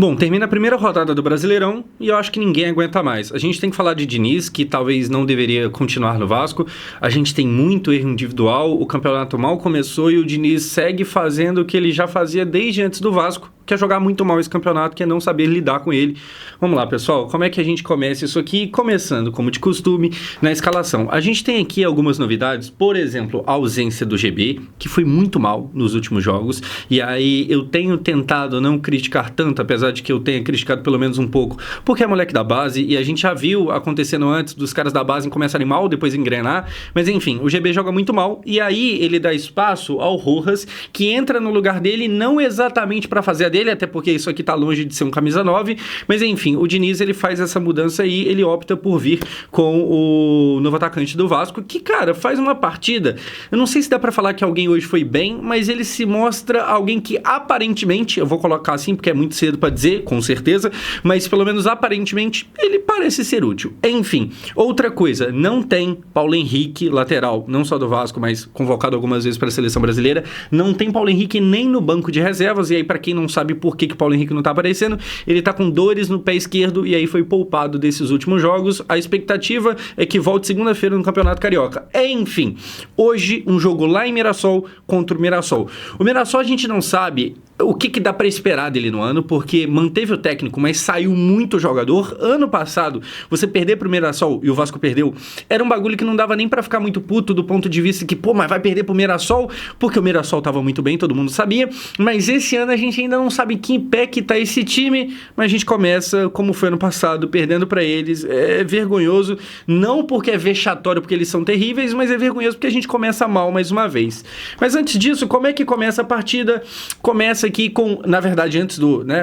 Bom, termina a primeira rodada do Brasileirão e eu acho que ninguém aguenta mais. A gente tem que falar de Diniz, que talvez não deveria continuar no Vasco. A gente tem muito erro individual, o campeonato mal começou e o Diniz segue fazendo o que ele já fazia desde antes do Vasco, que é jogar muito mal esse campeonato, que é não saber lidar com ele. Vamos lá, pessoal, como é que a gente começa isso aqui? Começando, como de costume, na escalação. A gente tem aqui algumas novidades, por exemplo, a ausência do GB, que foi muito mal nos últimos jogos, e aí eu tenho tentado não criticar tanto, apesar de que eu tenha criticado pelo menos um pouco, porque é moleque da base, e a gente já viu acontecendo antes dos caras da base começarem mal, depois engrenar, mas enfim, o GB joga muito mal, e aí ele dá espaço ao Rojas, que entra no lugar dele, não exatamente para fazer a dele, até porque isso aqui tá longe de ser um camisa 9, mas enfim, o Diniz ele faz essa mudança aí, ele opta por vir com o novo atacante do Vasco, que cara, faz uma partida, eu não sei se dá para falar que alguém hoje foi bem, mas ele se mostra alguém que aparentemente, eu vou colocar assim porque é muito cedo para dizer, com certeza, mas pelo menos aparentemente ele parece ser útil. Enfim, outra coisa, não tem Paulo Henrique, lateral, não só do Vasco, mas convocado algumas vezes para a seleção brasileira, não tem Paulo Henrique nem no banco de reservas, e aí para quem não sabe por que Paulo Henrique não tá aparecendo, ele tá com dores no pé esquerdo e aí foi poupado desses últimos jogos. A expectativa é que volte segunda-feira no Campeonato Carioca. Enfim, hoje um jogo lá em Mirassol contra o Mirassol. O Mirassol a gente não sabe o que dá para esperar dele no ano, porque manteve o técnico, mas saiu muito jogador. Ano passado, você perder pro Mirassol e o Vasco perdeu, era um bagulho que não dava nem para ficar muito puto do ponto de vista que, pô, mas vai perder pro Mirassol, porque o Mirassol tava muito bem, todo mundo sabia, mas esse ano a gente ainda não sabe que pé que tá esse time, mas a gente começa, como foi ano passado, perdendo para eles. É vergonhoso, não porque é vexatório, porque eles são terríveis, mas é vergonhoso porque a gente começa mal mais uma vez. Mas antes disso, como é que começa a partida? Começa aqui com, na verdade, antes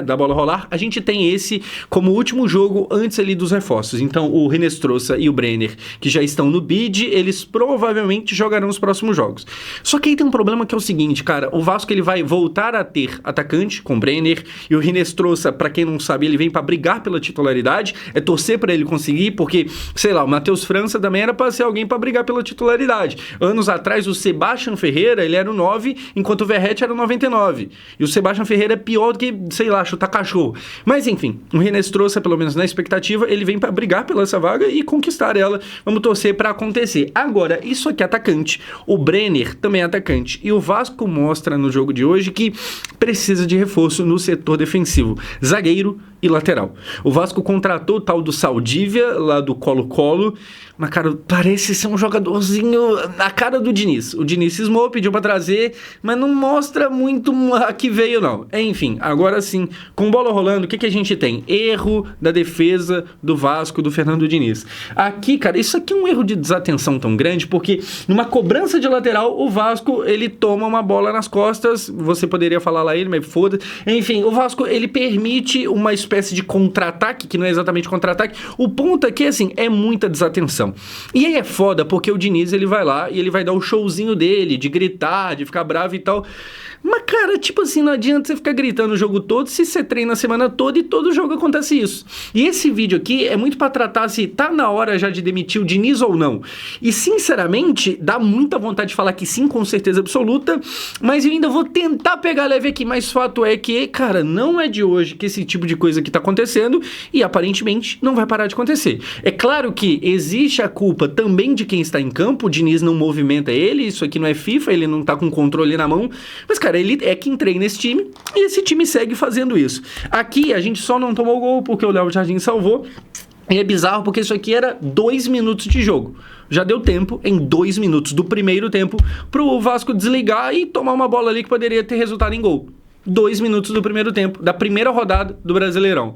da bola rolar, a gente tem esse como último jogo antes ali dos reforços. Então, o Hinestrosa e o Brenner, que já estão no bid, eles provavelmente jogarão os próximos jogos. Só que aí tem um problema que é o seguinte, cara, o Vasco ele vai voltar a ter atacante com o Brenner, e o Hinestrosa, pra quem não sabe, ele vem pra brigar pela titularidade, é torcer pra ele conseguir, porque, sei lá, o Matheus França também era pra ser alguém pra brigar pela titularidade. Anos atrás, o Sebastião Ferreira, ele era o 9, enquanto o Verratti era o 99. E o Sebastião Ferreira é pior do que, sei lá, chutar cachorro. Mas enfim, o Hinestrosa, pelo menos na expectativa, ele vem pra brigar pela essa vaga e conquistar ela. Vamos torcer pra acontecer. Agora, isso aqui é atacante. O Brenner também é atacante. E o Vasco mostra no jogo de hoje que precisa de reforço no setor defensivo. Zagueiro e lateral. O Vasco contratou o tal do Saldívia, lá do Colo-Colo, mas, cara, parece ser um jogadorzinho na cara do Diniz. O Diniz cismou, pediu pra trazer, mas não mostra muito a que veio, não. Enfim, agora sim, com bola rolando, o que a gente tem? Erro da defesa do Vasco, do Fernando Diniz. Aqui, cara, isso aqui é um erro de desatenção tão grande, porque numa cobrança de lateral, o Vasco, ele toma uma bola nas costas, você poderia falar lá ele, mas foda-se. Enfim, o Vasco, ele permite uma espécie de contra-ataque, que não é exatamente contra-ataque. O ponto aqui, assim, é muita desatenção. E aí é foda, porque o Diniz, ele vai lá e ele vai dar o showzinho dele, de gritar, de ficar bravo e tal. Mas, cara, tipo assim, não adianta você ficar gritando o jogo todo se você treina a semana toda e todo jogo acontece isso. E esse vídeo aqui é muito pra tratar se tá na hora já de demitir o Diniz ou não. E, sinceramente, dá muita vontade de falar que sim, com certeza absoluta, mas eu ainda vou tentar pegar leve aqui, mas fato é que, cara, não é de hoje que esse tipo de coisa aqui tá acontecendo e, aparentemente, não vai parar de acontecer. É claro que existe a culpa também de quem está em campo, o Diniz não movimenta ele, isso aqui não é FIFA, ele não tá com controle na mão, mas, cara, ele é quem treina esse time e esse time segue fazendo isso. Aqui a gente só não tomou gol porque o Léo Jardim salvou. E é bizarro porque isso aqui era 2 minutos de jogo. Já deu tempo, em 2 minutos do primeiro tempo, pro Vasco desligar e tomar uma bola ali que poderia ter resultado em gol. 2 minutos do primeiro tempo, da primeira rodada do Brasileirão.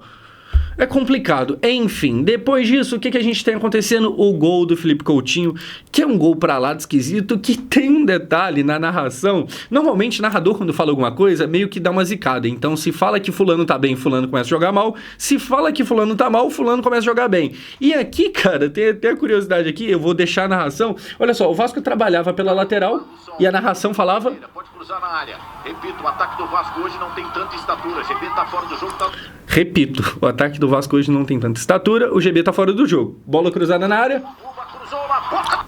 É complicado. Enfim, depois disso, o que a gente tem acontecendo? O gol do Felipe Coutinho, que é um gol pra lá de esquisito, que tem um detalhe na narração. Normalmente, o narrador, quando fala alguma coisa, meio que dá uma zicada. Então, se fala que fulano tá bem, fulano começa a jogar mal. Se fala que fulano tá mal, fulano começa a jogar bem. E aqui, cara, tem a curiosidade aqui, eu vou deixar a narração. Olha só, o Vasco trabalhava pela lateral e a narração falava... Pode cruzar na área. Repito, o ataque do Vasco hoje não tem tanta estatura. GB tá fora do jogo, tá... Repito, o ataque do Vasco hoje não tem tanta estatura, o GB tá fora do jogo. Bola cruzada na área,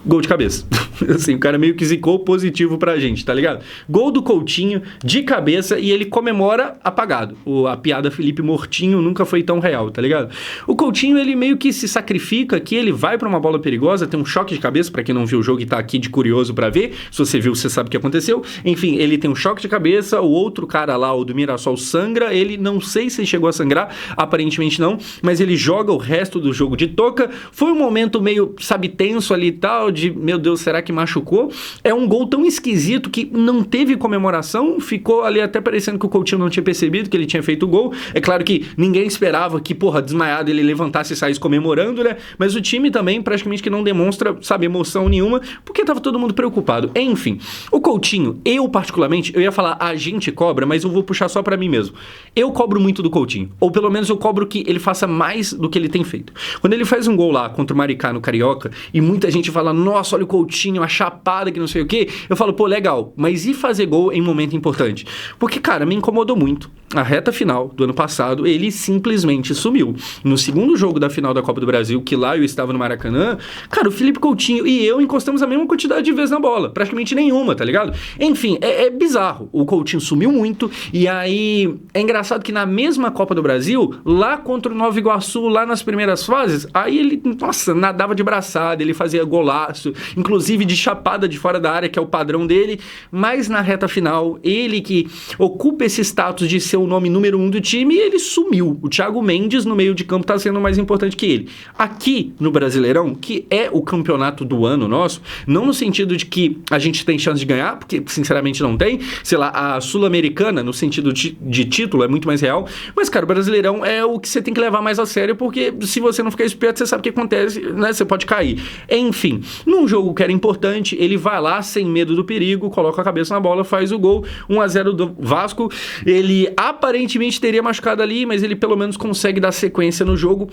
gol de cabeça. Assim, o cara meio que zicou positivo pra gente, tá ligado? Gol do Coutinho, de cabeça, e ele comemora apagado. A piada Felipe Mortinho nunca foi tão real, tá ligado? O Coutinho, ele meio que se sacrifica aqui, ele vai pra uma bola perigosa, tem um choque de cabeça, pra quem não viu o jogo e tá aqui de curioso pra ver. Se você viu, você sabe o que aconteceu. Enfim, ele tem um choque de cabeça, o outro cara lá, o do Mirassol, sangra, ele não sei se chegou a sangrar, aparentemente não, mas ele joga o resto do jogo de touca. Foi um momento meio, sabe, tenso ali e tal, de, meu Deus, será que machucou? É um gol tão esquisito que não teve comemoração, ficou ali até parecendo que o Coutinho não tinha percebido que ele tinha feito o gol. É claro que ninguém esperava que, desmaiado, ele levantasse e saísse comemorando, né? Mas o time também praticamente que não demonstra, sabe, emoção nenhuma, porque tava todo mundo preocupado. Enfim, o Coutinho, eu particularmente, eu ia falar a gente cobra, mas eu vou puxar só pra mim mesmo. Eu cobro muito do Coutinho, ou pelo menos eu cobro que ele faça mais do que ele tem feito. Quando ele faz um gol lá contra o Maricá no Carioca, e muita gente fala, nossa, olha o Coutinho, a chapada que não sei o quê, eu falo, pô, legal, mas e fazer gol em momento importante? Porque, cara, me incomodou muito. A reta final do ano passado, ele simplesmente sumiu. No segundo jogo da final da Copa do Brasil, que lá eu estava no Maracanã, cara, o Felipe Coutinho e eu encostamos a mesma quantidade de vezes na bola, praticamente nenhuma, tá ligado? Enfim, é bizarro. O Coutinho sumiu muito, e aí é engraçado que na mesma Copa do Brasil, lá contra o Nova Iguaçu, lá nas primeiras fases, aí ele, nossa, nadava de braçada, ele fazia golaço, inclusive de chapada de fora da área, que é o padrão dele, mas na reta final, ele que ocupa esse status de ser o nome número 1 do time, ele sumiu. O Thiago Mendes no meio de campo tá sendo mais importante que ele. Aqui no Brasileirão, que é o campeonato do ano nosso, não no sentido de que a gente tem chance de ganhar, porque sinceramente não tem, sei lá, a Sul-Americana, no sentido de título, é muito mais real, mas cara, o Brasileirão é o que você tem que levar mais a sério, porque se você não ficar esperto, você sabe o que acontece, né? Você pode cair. Enfim, num jogo que era importante, ele vai lá sem medo do perigo, coloca a cabeça na bola, faz o gol, 1-0 do Vasco. Ele aparentemente teria machucado ali, mas ele pelo menos consegue dar sequência no jogo.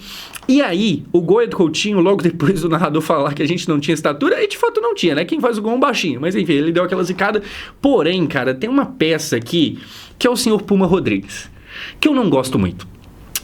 E aí, o gol é do Coutinho, logo depois do narrador falar que a gente não tinha estatura, e de fato não tinha, né? Quem faz o gol é um baixinho, mas enfim, ele deu aquela zicada. Porém, cara, tem uma peça aqui, que é o senhor Puma Rodrigues, que eu não gosto muito.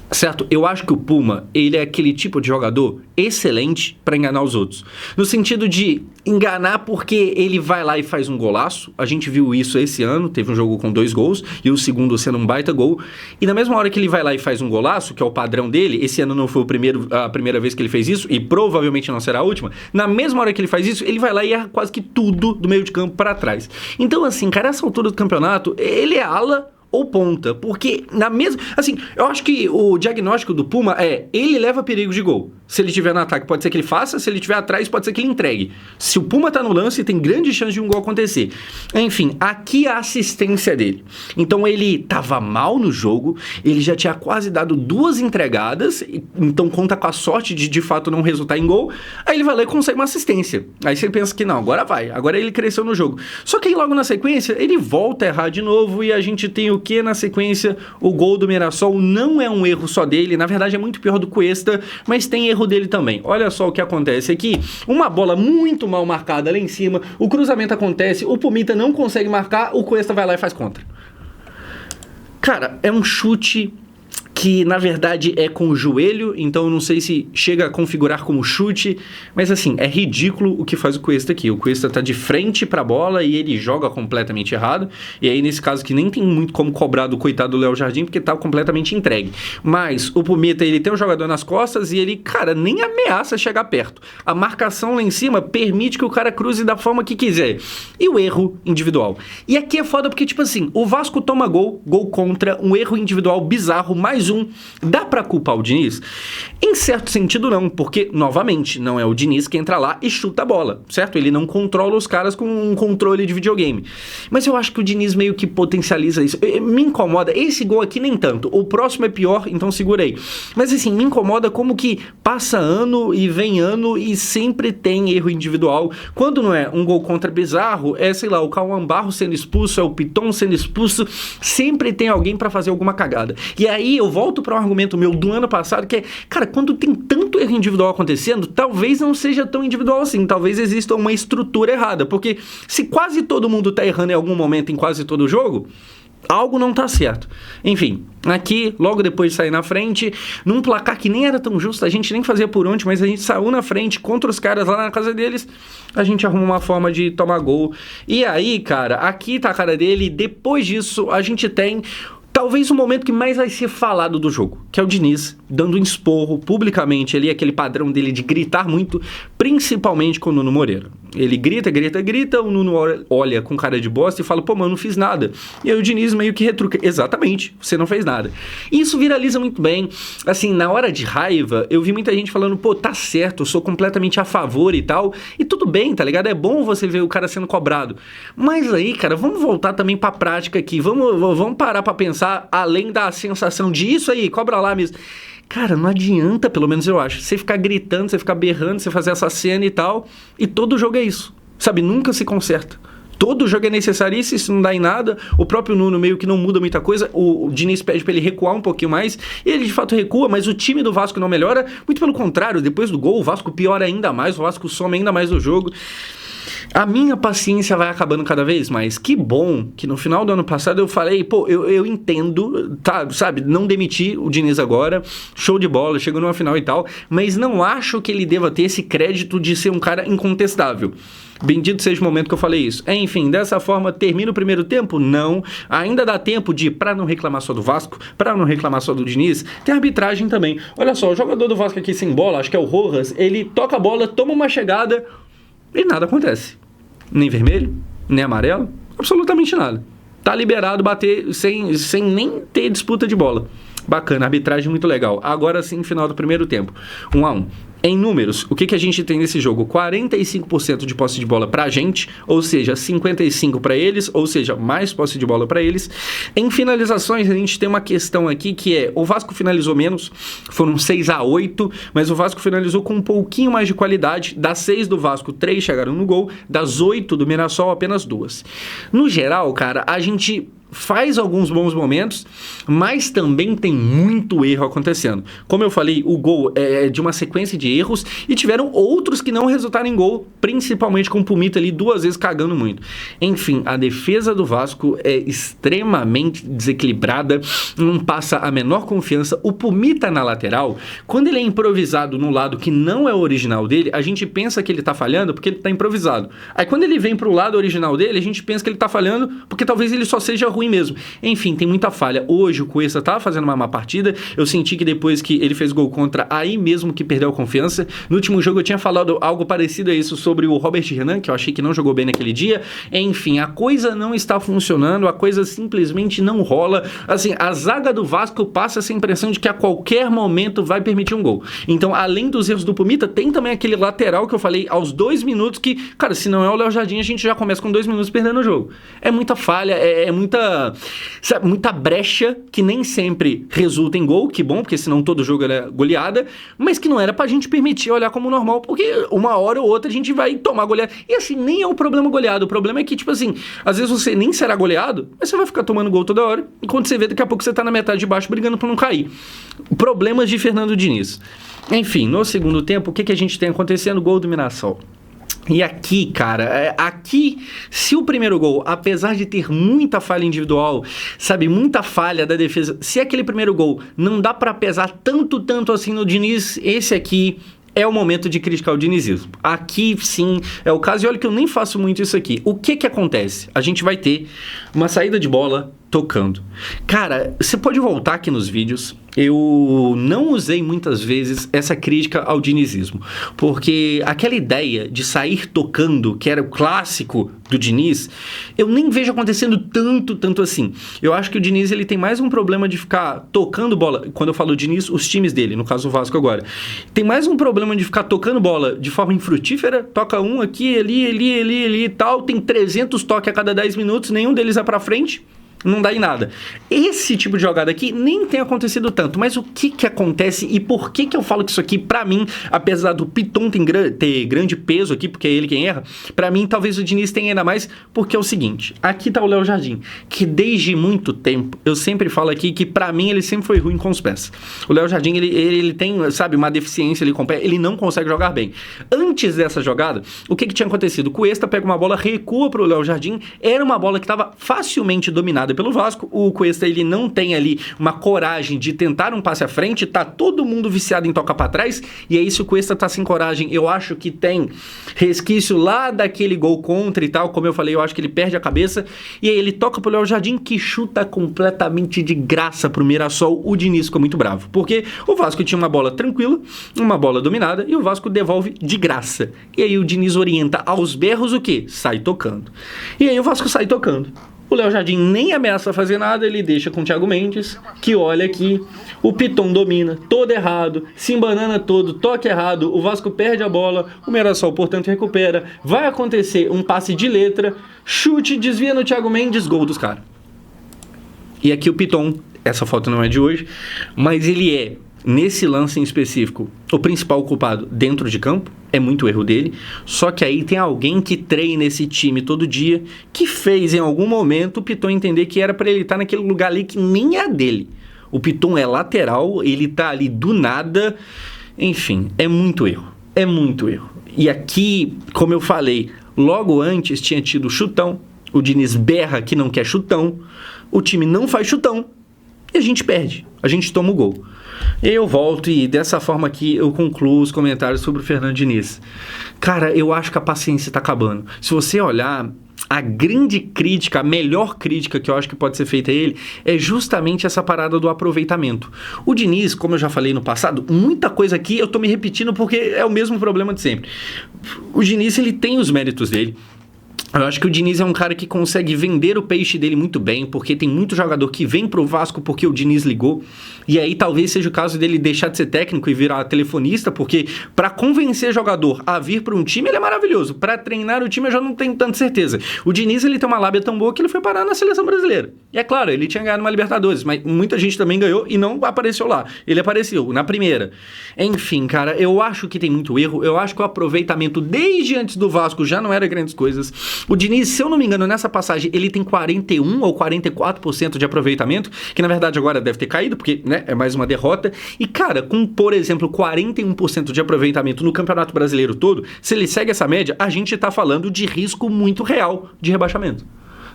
Certo? Eu acho que o Puma, ele é aquele tipo de jogador excelente para enganar os outros. No sentido de enganar porque ele vai lá e faz um golaço. A gente viu isso esse ano, teve um jogo com 2 gols e o segundo sendo um baita gol. E na mesma hora que ele vai lá e faz um golaço, que é o padrão dele, esse ano não foi a primeira vez que ele fez isso e provavelmente não será a última. Na mesma hora que ele faz isso, ele vai lá e erra quase que tudo do meio de campo para trás. Então assim, cara, essa altura do campeonato, ele é ala ou ponta, porque na mesma... Assim, eu acho que o diagnóstico do Puma é, ele leva perigo de gol. Se ele estiver no ataque, pode ser que ele faça, se ele estiver atrás, pode ser que ele entregue. Se o Puma tá no lance, tem grande chance de um gol acontecer. Enfim, aqui a assistência dele. Então ele tava mal no jogo, ele já tinha quase dado 2 entregadas, então conta com a sorte de fato não resultar em gol, aí ele vai lá e consegue uma assistência. Aí você pensa que não, agora ele cresceu no jogo. Só que aí logo na sequência, ele volta a errar de novo e a gente tem o que na sequência? O gol do Mirassol não é um erro só dele, na verdade é muito pior do Cuesta, mas tem erro dele também. Olha só o que acontece aqui, uma bola muito mal marcada lá em cima, o cruzamento acontece, o Pumita não consegue marcar, o Cuesta vai lá e faz contra. Cara, é um chute que na verdade é com o joelho, então eu não sei se chega a configurar como chute, mas assim, é ridículo o que faz o Cuesta aqui. O Cuesta tá de frente pra bola e ele joga completamente errado, e aí nesse caso que nem tem muito como cobrar do coitado do Léo Jardim, porque tá completamente entregue. Mas o Pumita, ele tem um jogador nas costas e ele, cara, nem ameaça chegar perto. A marcação lá em cima permite que o cara cruze da forma que quiser. E o erro individual. E aqui é foda porque, tipo assim, o Vasco toma gol contra, um erro individual bizarro, mais um. Dá pra culpar o Diniz? Em certo sentido não, porque, novamente, não é o Diniz que entra lá e chuta a bola, certo? Ele não controla os caras com um controle de videogame. Mas eu acho que o Diniz meio que potencializa isso. Me incomoda, esse gol aqui nem tanto, o próximo é pior, então segurei. Mas assim, me incomoda como que passa ano e vem ano e sempre tem erro individual. Quando não é um gol contra bizarro, é, sei lá, o Cauã Barros sendo expulso, é o Piton sendo expulso, sempre tem alguém pra fazer alguma cagada. E aí eu volto para um argumento meu do ano passado, que é, cara, quando tem tanto erro individual acontecendo, talvez não seja tão individual assim, talvez exista uma estrutura errada, porque se quase todo mundo tá errando em algum momento em quase todo jogo, algo não tá certo. Enfim, aqui, logo depois de sair na frente, num placar que nem era tão justo, a gente nem fazia por onde, mas a gente saiu na frente contra os caras lá na casa deles, a gente arruma uma forma de tomar gol. E aí, cara, aqui tá a cara dele, depois disso a gente tem talvez o momento que mais vai ser falado do jogo, que é o Diniz dando um esporro publicamente ali, aquele padrão dele de gritar muito, principalmente com o Nuno Moreira. Ele grita, o Nuno olha com cara de bosta e fala, pô, mano, não fiz nada. E aí o Diniz meio que retruca, exatamente, você não fez nada. E isso viraliza muito bem. Assim, na hora de raiva, eu vi muita gente falando, pô, tá certo, eu sou completamente a favor e tal, e tudo bem, tá ligado? É bom você ver o cara sendo cobrado. Mas aí, cara, vamos voltar também pra prática aqui, vamos parar pra pensar além da sensação de isso aí, cobra lá mesmo. Cara, não adianta, pelo menos eu acho, você ficar gritando, você ficar berrando, você fazer essa cena e tal, e todo jogo é isso, sabe? Nunca se conserta. Todo jogo é necessário isso não dá em nada. O próprio Nuno meio que não muda muita coisa. O Diniz pede pra ele recuar um pouquinho mais. E ele de fato recua, mas o time do Vasco não melhora. Muito pelo contrário, depois do gol, o Vasco piora ainda mais. O Vasco some ainda mais o jogo. A minha paciência vai acabando cada vez mais. Que bom que no final do ano passado eu falei, pô, eu entendo, tá, sabe, não demitir o Diniz agora, show de bola, chegou numa final e tal, mas não acho que ele deva ter esse crédito de ser um cara incontestável. Bendito seja o momento que eu falei isso. Enfim, dessa forma, termina o primeiro tempo? Não. Ainda dá tempo de, pra não reclamar só do Vasco, pra não reclamar só do Diniz, tem arbitragem também. Olha só, o jogador do Vasco aqui sem bola, acho que é o Rojas, ele toca a bola, toma uma chegada e nada acontece. Nem vermelho, nem amarelo, absolutamente nada. Tá liberado bater sem nem ter disputa de bola. Bacana, arbitragem muito legal. Agora sim, final do primeiro tempo. 1-1. Em números, o que a gente tem nesse jogo? 45% de posse de bola pra gente, ou seja, 55% pra eles, ou seja, mais posse de bola pra eles. Em finalizações, a gente tem uma questão aqui que é, o Vasco finalizou menos, foram 6-8, mas o Vasco finalizou com um pouquinho mais de qualidade. Das 6 do Vasco, 3 chegaram no gol, das 8 do Mirassol, apenas 2. No geral, cara, a gente faz alguns bons momentos, mas também tem muito erro acontecendo. Como eu falei, o gol é de uma sequência de erros e tiveram outros que não resultaram em gol, principalmente com o Pumita ali 2 vezes cagando muito. Enfim, a defesa do Vasco é extremamente desequilibrada, não passa a menor confiança. O Pumita na lateral, quando ele é improvisado no lado que não é o original dele, a gente pensa que ele tá falhando porque ele tá improvisado. Aí quando ele vem pro lado original dele, a gente pensa que ele tá falhando porque talvez ele só seja ruim mesmo. Enfim, tem muita falha. Hoje o Cuesta tava fazendo uma má partida. Eu senti que depois que ele fez gol contra, aí mesmo que perdeu a confiança. No último jogo eu tinha falado algo parecido a isso sobre o Robert Renan, que eu achei que não jogou bem naquele dia. Enfim, a coisa não está funcionando, a coisa simplesmente não rola. Assim, a zaga do Vasco passa essa impressão de que a qualquer momento vai permitir um gol. Então, além dos erros do Pumita, tem também aquele lateral que eu falei aos 2 minutos que, cara, se não é o Léo Jardim, a gente já começa com 2 minutos perdendo o jogo. É muita falha, é muita brecha que nem sempre resulta em gol, que bom, porque senão todo jogo era goleada, mas que não era pra gente permitir olhar como normal, porque uma hora ou outra a gente vai tomar goleada. E assim, nem é o problema goleado, o problema é que, tipo assim, às vezes você nem será goleado, mas você vai ficar tomando gol toda hora, enquanto você vê, daqui a pouco você tá na metade de baixo brigando pra não cair. Problemas de Fernando Diniz. Enfim, no segundo tempo, o que a gente tem acontecendo? Gol do Mirassol. E aqui, cara, se o primeiro gol, apesar de ter muita falha individual, sabe, muita falha da defesa, se aquele primeiro gol não dá pra pesar tanto assim no Diniz, esse aqui é o momento de criticar o dinizismo. Aqui, sim, é o caso. E olha que eu nem faço muito isso aqui. O que acontece? A gente vai ter uma saída de bola tocando. Cara, você pode voltar aqui nos vídeos. Eu não usei muitas vezes essa crítica ao dinizismo, porque aquela ideia de sair tocando, que era o clássico do Diniz, eu nem vejo acontecendo tanto assim. Eu acho que o Diniz, ele tem mais um problema de ficar tocando bola. Quando eu falo Diniz, os times dele, no caso o Vasco agora, tem mais um problema de ficar tocando bola de forma infrutífera, toca um aqui, ali e tal, tem 300 toques a cada 10 minutos, nenhum deles é pra frente, não dá em nada. Esse tipo de jogada aqui nem tem acontecido tanto, mas o que acontece e por que eu falo que isso aqui, pra mim, apesar do Piton ter grande peso aqui, porque é ele quem erra, pra mim talvez o Diniz tenha ainda mais, porque é o seguinte, aqui tá o Léo Jardim, que desde muito tempo, eu sempre falo aqui que pra mim ele sempre foi ruim com os pés. O Léo Jardim, ele tem, sabe, uma deficiência ali com o pé, ele não consegue jogar bem. Antes dessa jogada, o que tinha acontecido? O Cuesta pega uma bola, recua pro Léo Jardim, era uma bola que tava facilmente dominada pelo Vasco, o Cuesta ele não tem ali uma coragem de tentar um passe à frente, tá todo mundo viciado em tocar para trás, e aí se o Cuesta tá sem coragem, eu acho que tem resquício lá daquele gol contra e tal, como eu falei, eu acho que ele perde a cabeça, e aí ele toca pro Léo Jardim, que chuta completamente de graça pro Mirassol. O Diniz ficou muito bravo, porque o Vasco tinha uma bola tranquila, uma bola dominada, e o Vasco devolve de graça. E aí o Diniz orienta aos berros o quê? Sai tocando. E aí o Vasco sai tocando. O Léo Jardim nem ameaça fazer nada, ele deixa com o Thiago Mendes, que olha aqui, o Piton domina, todo errado, se embanana todo, toque errado, o Vasco perde a bola, o Mirassol, portanto, recupera, vai acontecer um passe de letra, chute, desvia no Thiago Mendes, gol dos caras. E aqui o Piton, essa foto não é de hoje, mas ele é, nesse lance em específico, o principal culpado dentro de campo, é muito erro dele, só que aí tem alguém que treina esse time todo dia, que fez em algum momento o Piton entender que era para ele estar naquele lugar ali que nem é dele. O Piton é lateral, ele tá ali do nada, enfim, é muito erro, é muito erro. E aqui, como eu falei, logo antes tinha tido chutão, o Diniz berra que não quer chutão, o time não faz chutão, e a gente perde, a gente toma o gol. Eu volto e dessa forma aqui eu concluo os comentários sobre o Fernando Diniz. Cara, eu acho que a paciência tá acabando. Se você olhar, a grande crítica, a melhor crítica que eu acho que pode ser feita a ele é justamente essa parada do aproveitamento. O Diniz, como eu já falei no passado, muita coisa aqui eu tô me repetindo porque é o mesmo problema de sempre. O Diniz, ele tem os méritos dele. Eu acho que o Diniz é um cara que consegue vender o peixe dele muito bem, porque tem muito jogador que vem pro Vasco porque o Diniz ligou, e aí talvez seja o caso dele deixar de ser técnico e virar telefonista, porque para convencer jogador a vir para um time, ele é maravilhoso. Para treinar o time, eu já não tenho tanta certeza. O Diniz, ele tem uma lábia tão boa que ele foi parar na seleção brasileira. E é claro, ele tinha ganhado uma Libertadores, mas muita gente também ganhou e não apareceu lá. Ele apareceu na primeira. Enfim, cara, eu acho que tem muito erro, eu acho que o aproveitamento desde antes do Vasco já não era grandes coisas. O Diniz, se eu não me engano, nessa passagem, ele tem 41% ou 44% de aproveitamento, que na verdade agora deve ter caído, porque, né, é mais uma derrota. E, cara, com, por exemplo, 41% de aproveitamento no Campeonato Brasileiro todo, se ele segue essa média, a gente tá falando de risco muito real de rebaixamento.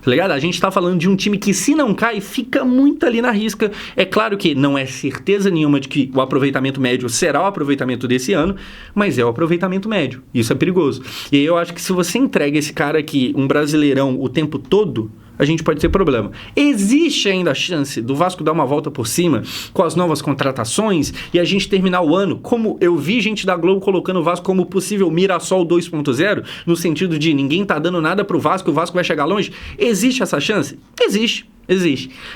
Tá ligado? A gente tá falando de um time que, se não cai, fica muito ali na risca. É claro que não é certeza nenhuma de que o aproveitamento médio será o aproveitamento desse ano, mas é o aproveitamento médio. Isso é perigoso. E aí eu acho que se você entrega esse cara aqui, um brasileirão, o tempo todo, a gente pode ter problema. Existe ainda a chance do Vasco dar uma volta por cima com as novas contratações e a gente terminar o ano, como eu vi gente da Globo colocando o Vasco como possível Mirassol 2.0, no sentido de ninguém tá dando nada pro Vasco, o Vasco vai chegar longe. Existe essa chance? Existe.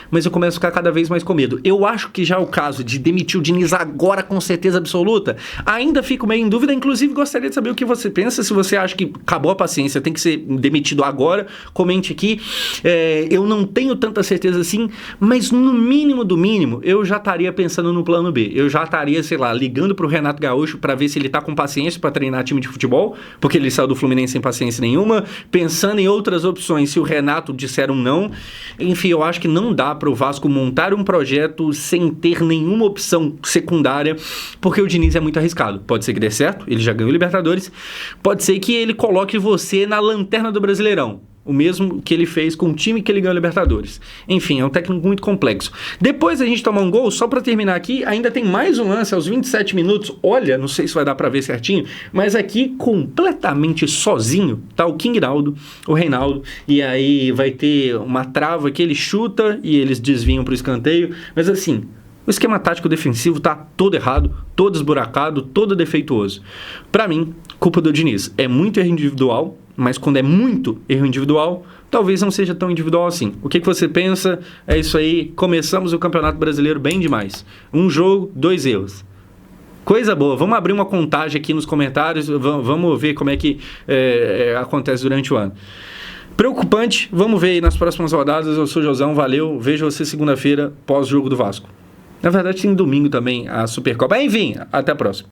Mas eu começo a ficar cada vez mais com medo. Eu acho que já é o caso de demitir o Diniz agora com certeza absoluta. Ainda fico meio em dúvida, inclusive gostaria de saber o que você pensa. Se você acha que acabou a paciência, tem que ser demitido agora, comente aqui. Eu não tenho tanta certeza assim, mas no mínimo do mínimo, eu já estaria pensando no plano B. Eu já estaria, sei lá, ligando pro Renato Gaúcho para ver se ele tá com paciência para treinar time de futebol, porque ele saiu do Fluminense sem paciência nenhuma, pensando em outras opções se o Renato disser um não. Enfim, eu acho que não dá para o Vasco montar um projeto sem ter nenhuma opção secundária, porque o Diniz é muito arriscado. Pode ser que dê certo, ele já ganhou Libertadores, pode ser que ele coloque você na lanterna do Brasileirão, o mesmo que ele fez com o time que ele ganhou Libertadores. Enfim, é um técnico muito complexo. Depois a gente tomar um gol, só para terminar aqui, ainda tem mais um lance aos 27 minutos. Olha, não sei se vai dar para ver certinho, mas aqui completamente sozinho tá o King Naldo, o Reinaldo, e aí vai ter uma trava que ele chuta e eles desviam pro escanteio, mas assim, o esquema tático defensivo tá todo errado, todo esburacado, todo defeituoso. Para mim, culpa do Diniz. É muito erro individual, mas quando é muito erro individual, talvez não seja tão individual assim. O que você pensa? É isso aí. Começamos o Campeonato Brasileiro bem demais. Um jogo, 2 erros. Coisa boa. Vamos abrir uma contagem aqui nos comentários. Vamos ver como é que acontece durante o ano. Preocupante. Vamos ver aí nas próximas rodadas. Eu sou o Josão. Valeu. Vejo você segunda-feira, pós-jogo do Vasco. Na verdade, tem domingo também a Supercopa. Enfim, até a próxima.